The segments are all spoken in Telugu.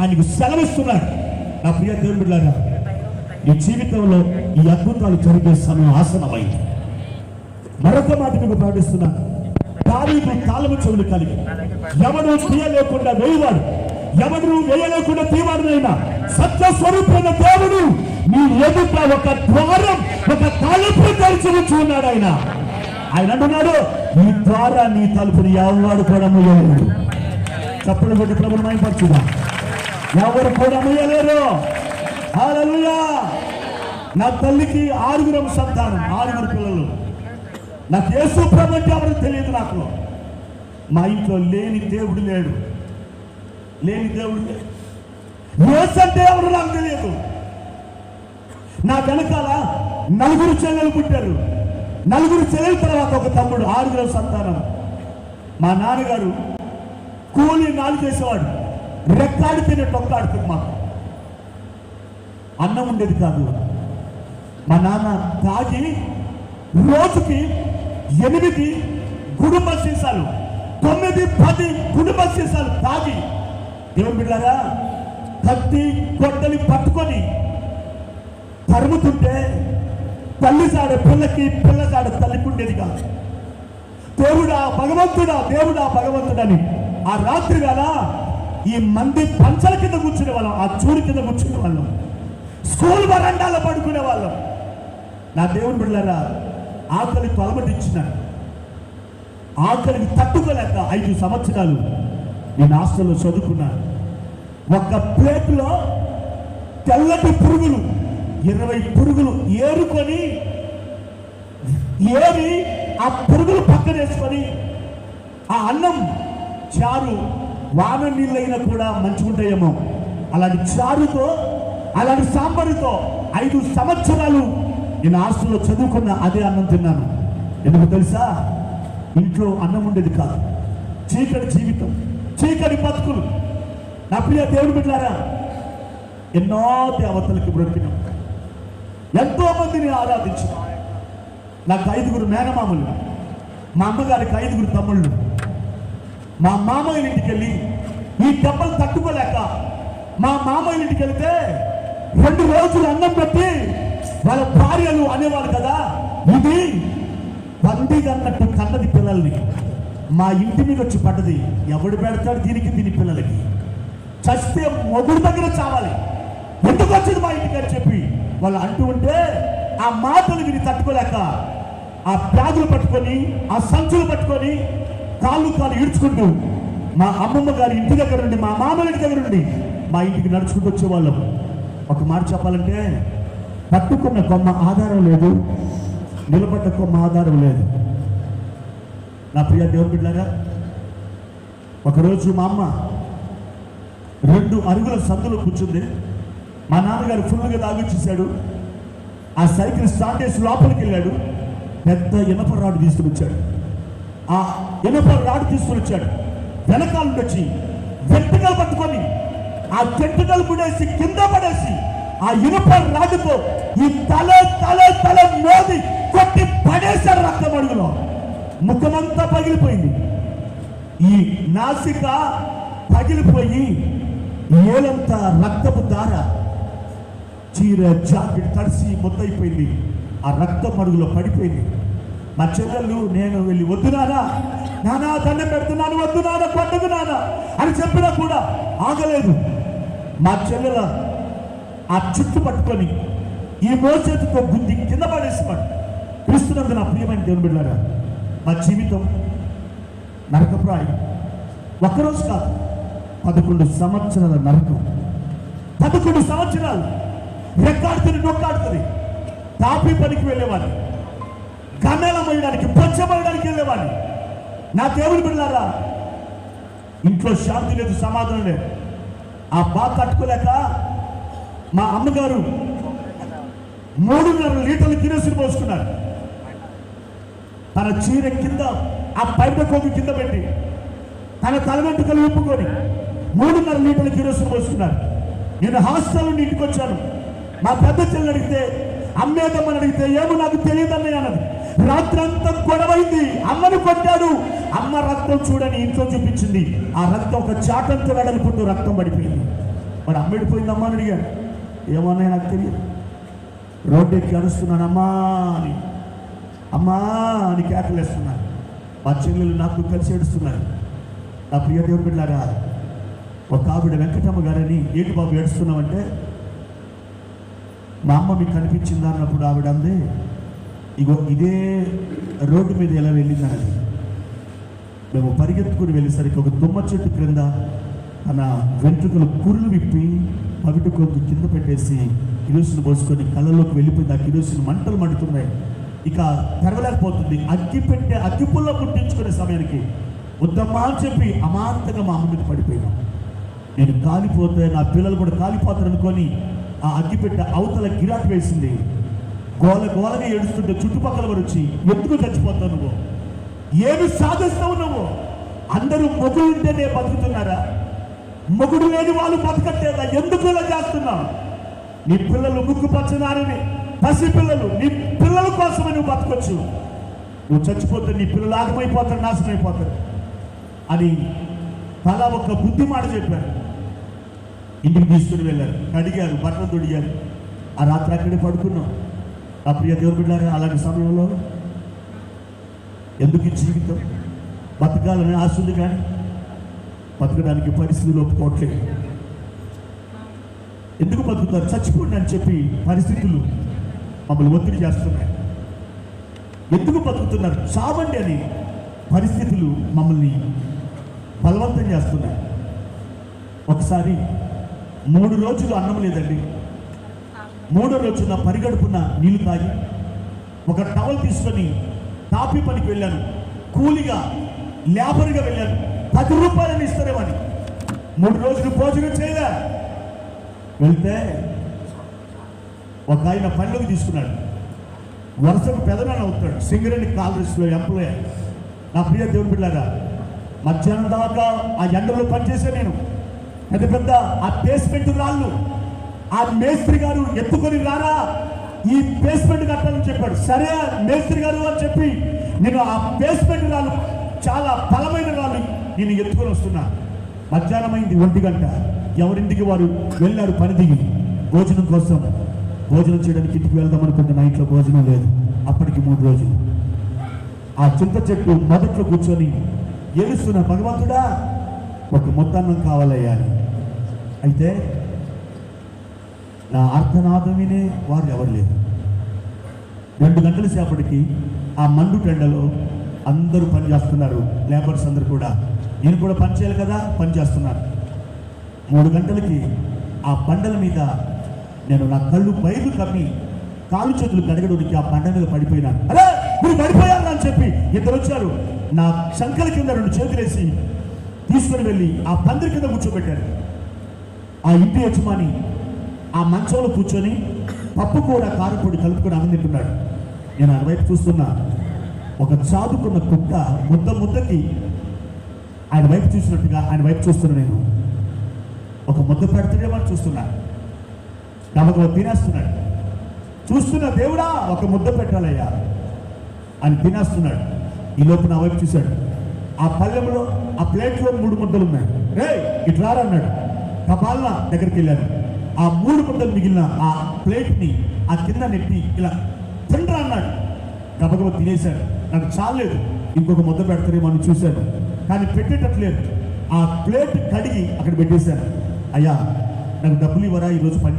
ఆయనకు సెలవిస్తున్నాడు. నా ప్రియ దేవుని బిడ్డలారా, ఈ జీవితంలో ఈ అద్భుతాలు జరిగే సమయం ఆసనమైంది. మరొక మాట మీకు ప్రకటిస్తున్నాను. దావీదు తాళము చెవులు కలిగి ఎవడు తీయలేకుండా వేయవాడు, ఎవడు వేయలేకుండా తీవాడునైనా సత్య స్వరూపమైన దేవుడు నీ ఎదుట ఒక ద్వారం, ఒక తలుపు తెరిచి ఉంచి ఉన్నాడు. ఆయన అంటున్నాడు, ఈ ద్వారా నీ తలుపుని ఎవరు కూడా మూయలేరు. చప్పుడు కొట్టి ప్రభుని మైపరచుదా. ఎవరు కూడా మూయలేరు. హల్లెలూయా. నా తల్లికి 6 సంతానం, 6 పిల్లలు. నాకు యేసు ప్రభు అంటే ఎవరికి తెలియదు. నాకు మా ఇంట్లో లేని దేవుడు లేడు. యేసు అంటే ఎవరు నాకు తెలియదు. నా వెనకాల 4 చెల్లెలు పుట్టారు. 4 చెల్లెల తర్వాత ఒక తమ్ముడు, 6 సంతానం. మా నాన్నగారు కూలి నాలు చేసేవాడు. రెక్కాడితేనే టొక్కాడుతుంది. మాకు అన్నం ఉండేది కాదు. మా నాన్న తాగి రోజుకి 8 గుడుంబ సీసాలు, 9, 10 గుడుంబ సీసాలు తాగి, దేవుని బిడ్డలారా, కత్తి గొడ్డలి పట్టుకొని తరుముతుంటే తల్లి సాడ పిల్లకి, పిల్ల సాడ తల్లికి ఉండేది కాదు. దేవుడా భగవంతుడని ఆ రాత్రి వేళ ఈ మంది పంచల కింద కూర్చునే వాళ్ళం, ఆ చూరు కింద కూర్చునే వాళ్ళం, స్కూల్ వరండాలో పడుకునే వాళ్ళం. నా దేవుని బిడ్డలారా, ఆకలి తొలమటించినాడు. ఆకలికి తట్టుకోలేక 5 సంవత్సరాలు నేను హాస్టల్లో చదువుకున్నాను. ఒక ప్లేట్లో తెల్లటి పురుగులు, 20 పురుగులు ఏరుకొని ఆ పురుగులు పక్కన వేసుకొని ఆ అన్నం చారు, వాన నీళ్ళైనా కూడా మంచుకుంటాయేమో అలాంటి చారుతో, అలాంటి సాంబారుతో 5 సంవత్సరాలు నేను హాస్టల్లో చదువుకున్న అదే అన్నం తిన్నాను. ఎందుకు తెలుసా? ఇంట్లో అన్నం ఉండేది కాదు. చీకటి జీవితం, చీకటి బతుకులు. నా ప్రియ దేవుని బిడ్డలారా, ఎన్నో దేవతలకి బ్రతికినాం, ఎంతో మందిని ఆరాధించాం. నాకు 5 మేనమామలు, మా అమ్మగారికి 5 తమ్ముళ్ళు. మా మామయ్య ఇంటికి వెళ్ళి ఈ దెబ్బలు తట్టుకోలేక మా మామయ్య ఇంటికి వెళితే 2 రోజులు అన్నం పెట్టి వాళ్ళ భార్యలు అనేవాళ్ళు కదా, ఇది బందీగా అన్నట్టు కన్నది పిల్లల్ని. మా ఇంటి మీద వచ్చి పడ్డది. ఎవడు పెడతాడు దీని పిల్లలకి? చస్తే మొగుడు దగ్గర చావాలి, ఎందుకు వచ్చింది మా ఇంటికి అని చెప్పి వాళ్ళు అంటూ ఉంటే ఆ మాటలు విని తట్టుకోలేక ఆ బ్యాగులు పట్టుకొని, ఆ సంచులు పట్టుకొని కాళ్ళు ఈడ్చుకుంటూ మా అమ్మమ్మ గారి ఇంటి దగ్గర నుండి, మా మామయ్య ఇంటి దగ్గర నుండి మా ఇంటికి నడుచుకుంటూ వచ్చేవాళ్ళం. ఒక మాట చెప్పాలంటే, పట్టుకున్న కొమ్మ ఆధారం లేదు, నిలబడ్డ కొమ్మ ఆధారం లేదు. నా ప్రియ దేవుని బిడ్డలారా, ఒకరోజు మా అమ్మ 2 అరుగుల సందులో కూర్చుంది. మా నాన్నగారు ఫుల్గా తాగొచ్చేసాడు. ఆ సైకిల్ స్టార్ట్ చేసి లోపలికి వెళ్ళాడు. పెద్ద ఇనప రాడు తీసుకుని వచ్చాడు. ఆ ఇనప రాడు తీసుకుని వచ్చాడు. వెనకాల వచ్చి వెంట్రుకలు పట్టుకొని ఆ వెంట్రుకలు పడేసి కింద పడేసి ఆ ఇనుప రాడుతో ఈ తల మోది కొట్టి పడేశాడు. రక్తం అడుగులో ముఖమంతా పగిలిపోయింది. ఈ నాసిక పగిలిపోయి ఏలంతా రక్తపు దార, చీర జాకెట్ తడిసి మొద్దయిపోయింది. ఆ రక్తం అడుగులో పడిపోయింది. మా చెల్లెళ్ళు నేను వెళ్ళి, వద్దు నానా దండం పెడుతున్నాను, వద్దు నాన్న, కొట్టదు నాన్న అని చెప్పినా కూడా ఆగలేదు. మా చెల్లెల ఆ చుట్టు పట్టుకొని ఈ మోచేతితో బుద్ధి కింద పడేసినాడు. క్రీస్తునందు నా ప్రియమైన దేవుని బిడ్డలారా, మా జీవితం నరకప్రాయం. ఒక్కరోజు కాదు, 11 సంవత్సరాల నరకం. 11 సంవత్సరాలు రెక్కాడుతుంది, నొక్కాడుతుంది. తాపీ పనికి వెళ్ళేవాడిని, గన్నేలం వేయడానికి, పొచ్చమయడానికి వెళ్ళేవాడిని. నా దేవుని బిడ్డలారా, ఇంట్లో శాంతి లేదు, సమాధానం లేదు. ఆ బాధ తట్టుకోలేక మా అమ్మగారు 3.5 లీటర్లు కిరోసిన్ పోసుకున్నారు. తన చీర కింద ఆ పైట కోగి కింద పెట్టి తన తల వెంట్రుకలు విప్పుకొని 3.5 లీటర్ల కిరోసిన్ పోసుకున్నారు. నేను హాస్టల్ నుండి ఇంటికి వచ్చాను. మా పెద్ద చెల్లి అడిగితే, అమ్మేదమ్మని అడిగితే, ఏమో నాకు తెలియదన్నయ్య అన్నది. రాత్రంతా గొడవైంది. అమ్మను కొట్టాడు. అమ్మ రక్తం చూడని ఇంట్లో చూపించింది. ఆ రక్తం ఒక చాటంతో వెడల్పుతూ రక్తం పడిపోయింది. మరి అమ్మ వెళ్ళిపోయిందమ్మా అని అడిగాను. ఏమన్నా నాకు తెలియదు. రోడ్డు ఎక్కి అరుస్తున్నాను, అమ్మా అని, అమ్మా అని కేకలేస్తున్నాను. మా చెల్లెలు నాకు కలిసి ఏడుస్తున్నారు. నా ప్రియ దేవుని బిడ్డలారా, ఒక ఆవిడ వెంకటమ్మ గారని, ఏంటి బాబు ఏడుస్తున్నామంటే, మా అమ్మ మీకు కనిపించిందా అన్నప్పుడు ఆవిడ అంది, ఇగో ఇదే రోడ్డు మీద ఎలా వెళ్ళిందని. మేము పరిగెత్తుకుని వెళ్ళేసరికి ఒక తుమ్మ చెట్టు క్రింద తన వెంట్రుకలు కుర్లు విప్పి పవిట కొద్దు కింద పెట్టేసి కిరోసిన్ పోసుకొని కళ్ళలోకి వెళ్ళిపోయింది. ఆ కిరోసిన్ మంటలు మండుతున్నాయి, ఇక తెరవలేకపోతుంది. అగ్గిపుల్లో పుట్టించుకునే సమయానికి వద్దమ్మా అని చెప్పి అమాంతంగా మా అమ్మ మీద పడిపోయినాం. నేను కాలిపోతే నా పిల్లలు కూడా కాలిపోతారు అనుకొని ఆ అగ్గిపెట్టె అవతల గిరాట్ వేసింది. గోలగా ఏడుస్తుంటే చుట్టుపక్కల వారు వచ్చి, ఎందుకు చచ్చిపోతావు నువ్వు, ఏమి సాధిస్తావు నువ్వు, అందరూ మొగుడు ఉంటేనే బతుకుతున్నారా, మొగుడు లేని వాళ్ళు బతకట్లేదా, ఎందుకు ఇలా చేస్తున్నావు, నీ పిల్లలు ముక్కు పచ్చనారని పసి పిల్లలు, నీ పిల్లల కోసమే నువ్వు బతకొచ్చు, నువ్వు చచ్చిపోతే నీ పిల్లలు ఆగమైపోతారు, నాశనం అయిపోతారు అని తలా ఒక బుద్ధి మాట చెప్పారు. ఇంటికి తీసుకుని వెళ్ళారు, కడిగారు, బట్టలు తొడిగారు. ఆ రాత్రి అక్కడే పడుకున్నాం. ఆ ప్రియ దేవుని బిడ్డలారా, అలాంటి సమయంలో ఎందుకు ఈ జీవితం, బతకాలని ఆశ ఉంది కానీ బతకడానికి పరిస్థితులు ఒప్పుకోవట్లేదు. ఎందుకు బతుకుతారు, చచ్చిపోండి అని చెప్పి పరిస్థితులు మమ్మల్ని ఒత్తిడి చేస్తున్నాయి. ఎందుకు బతుకుతున్నారు, చావండి అని పరిస్థితులు మమ్మల్ని బలవంతం చేస్తున్నాయి. ఒకసారి 3 రోజులు అన్నం లేదండి. 3వ రోజున పరిగడుపున నీళ్లు తాగి ఒక టవల్ తీసుకొని తాపి పనికి వెళ్ళాను. కూలిగా లేబర్గా వెళ్ళాను. 10 రూపాయలని ఇస్తారేమని 3 రోజులు భోజనం చేయలే. వెళ్తే ఒక ఆయన పనిలోకి తీసుకున్నాడు. వరుసకు పెదనాన్న అవుతాడు, సింగరేణి కాలరీస్లో ఎంప్లాయ్. నా ప్రియ దేవుని బిడ్డలారా, మధ్యాహ్నం దాకా ఆ ఎండలో పనిచేసే నేను పెద్ద ఆ బేస్మెంట్ రాళ్ళు ఆ మేస్త్రి గారు ఎత్తుకొని రారా, ఈ బేస్మెంట్ కట్టాలని చెప్పాడు. సరే మేస్త్రి గారు అని చెప్పి నేను ఆ బేస్మెంట్ రాళ్ళు, చాలా బలమైన రాళ్ళు, నేను ఎత్తుకొని వస్తున్నా. మధ్యాహ్నం అయింది, 1 గంట. ఎవరింటికి వారు వెళ్ళారు పని దిగి భోజనం కోసం. భోజనం చేయడానికి ఇంటికి వెళ్దాం అనుకుంటే నా ఇంట్లో భోజనం లేదు. అప్పటికి 3 రోజులు ఆ చింత చెట్టు మొదట్లో కూర్చొని ఏడుస్తున్న, భగవంతుడా ఒక మొత్తాన్నం కావాలయ్యా అని. అయితే నా అర్థనాదం వినే వారు ఎవరు లేరు. 2 గంటల సేపటికి ఆ మండు టెండలో అందరూ పని చేస్తున్నారు, లేబర్స్ అందరూ కూడా. నేను కూడా పని చేయాలి కదా, పని చేస్తున్నాను. 3 గంటలకి ఆ బండల మీద నేను నా కళ్ళు బయలు కమ్మి కాలు చేతులు కడగడానికి ఆ బండ మీద పడిపోయినాను. అరే మీరు పడిపోయారు అని చెప్పి ఇద్దరు వచ్చారు. నా శంకల కింద 2 చేతులేసి తీసుకుని వెళ్ళి ఆ పందిరి కింద కూర్చోబెట్టారు. ఆ ఇంటి యజమాని ఆ మంచంలో కూర్చొని పప్పు కూర కారపొడి కలుపుకొని అన్నం తింటున్నాడు. నేను ఆయన వైపు చూస్తున్నా. ఒక చాదుకున్న కుక్క ముద్దకి ఆయన వైపు చూసినట్టుగా ఆయన వైపు చూస్తున్నా. నేను ఒక ముద్ద పెడతాడేమని చూస్తున్నా. గబగబ తినేస్తున్నాడు. చూస్తున్నా, దేవుడా ఒక ముద్ద పెట్టాలయ్యా అని తినేస్తున్నాడు. ఈ లోపు నా వైపు చూశాడు. ఆ పళ్ళెంలో ఆ ప్లేట్లో 3 ముద్దలు ఉన్నాయి. రే ఇట్లా అన్నాడు. కపాలన దగ్గరికి వెళ్ళాను. ఆ 3 ముద్దలు మిగిలిన ఆ ప్లేట్ని ఆ కింద నెట్టి ఇలా తిండ్రా అన్నాడు. గబగబ తినేశాడు. నాకు చాలేదు, ఇంకొక ముద్ద పెడతారేమో అని చూశాను, కానీ పెట్టేటట్లేదు. ఆ ప్లేట్ కడిగి అక్కడ పెట్టేశాను. అయ్యా నాకు డబ్బులు ఇవ్వరా, ఈరోజు పని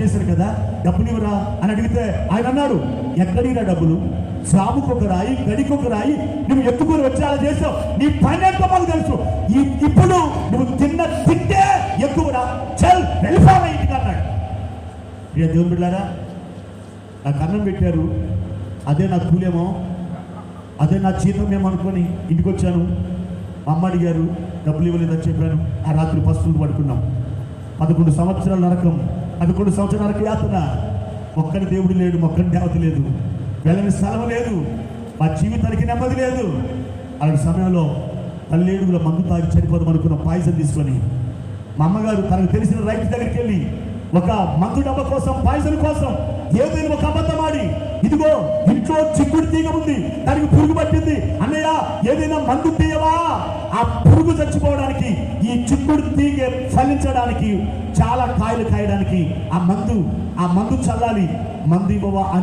చేశారు కదా, డబ్బులు ఇవ్వరా అని అడిగితే ఆయన అన్నాడు, ఎక్కడిరా డబ్బులు, సాముకొక రాయి గడికొక రాయి నువ్వు ఎత్తుకొని వచ్చి అలా చేసావు, నీ పని ఎంత మాకు తెలుసు, ఇప్పుడు నువ్వు తింటే ఎక్కువరా, చల్ వెళ్ళిపోవా ఇంటికి అన్నాడు. ఇక దేవుని బిడ్డారా, నాకు అన్నం పెట్టారు, అదే నా కూలేమో, అదే నా జీతం ఏమనుకొని ఇంటికి వచ్చాను. అమ్మ అడిగారు, డబ్బులు ఇవ్వలేదని చెప్పాను. ఆ రాత్రి పస్తులు పడుకున్నాం. 11 సంవత్సరాల నరకం, 11 సంవత్సరాల నరక యాతన. ఒక్కని దేవుడు లేడు, ఒక్కని దేవత లేదు, వెళ్ళని స్థలం లేదు, మా జీవితానికి నెమ్మది లేదు. అలాంటి సమయంలో 12 మందు తాగి చనిపోదాం అనుకున్న పాయసం తీసుకొని మా అమ్మగారు తనకు తెలిసిన రైతు దగ్గరికి వెళ్ళి ఒక మందు డబ్బా కోసం, పాయసం కోసం ఏదైనా ఒక అబద్ధం ఆడి, ఇదిగో ఇంట్లో చిక్కుడు తీగ ఉంది, దానికి పురుగు పట్టింది అన్నయ్య, ఏదైనా మందు తీయవా, ఆ పురుగు చచ్చిపోవడానికి, ఈ చిక్కుడు తీగ ఫలించడానికి, చాలా కాయలు కాయడానికి ఆ మందు చల్లాలి, మందు ఇవ్వవా